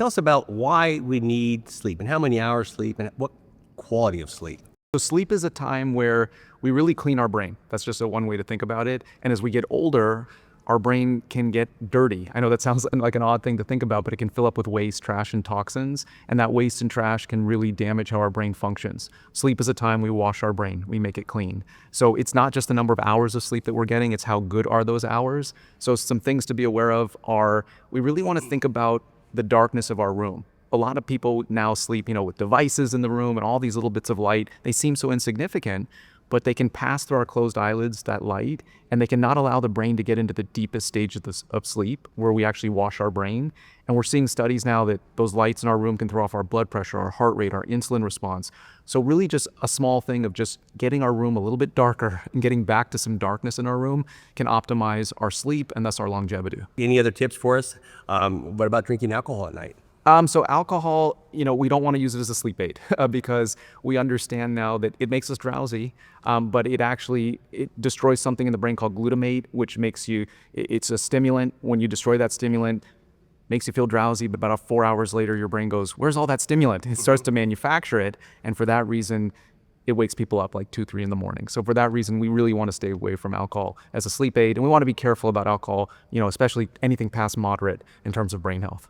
Tell us about why we need sleep and how many hours sleep and what quality of sleep. So sleep is a time where we really clean our brain. That's just one way to think about it. And as we get older, our brain can get dirty. I know that sounds like an odd thing to think about, but it can fill up with waste, trash, and toxins. And that waste and trash can really damage how our brain functions. Sleep is a time we wash our brain, we make it clean. So it's not just the number of hours of sleep that we're getting, it's how good are those hours. So some things to be aware of are, we really want to think about the darkness of our room. A lot of people now sleep, with devices in the room and all these little bits of light. They seem so insignificant, but they can pass through our closed eyelids, that light, and they can not allow the brain to get into the deepest stage of sleep where we actually wash our brain. And we're seeing studies now that those lights in our room can throw off our blood pressure, our heart rate, our insulin response. So really just a small thing of just getting our room a little bit darker and getting back to some darkness in our room can optimize our sleep and thus our longevity. Any other tips for us? What about drinking alcohol at night? So alcohol, we don't want to use it as a sleep aid because we understand now that it makes us drowsy, but it destroys something in the brain called glutamate, which it's a stimulant. When you destroy that stimulant, makes you feel drowsy, but about 4 hours later, your brain goes, where's all that stimulant? It starts to manufacture it. And for that reason, it wakes people up like 2, 3 in the morning. So for that reason, we really want to stay away from alcohol as a sleep aid. And we want to be careful about alcohol, especially anything past moderate in terms of brain health.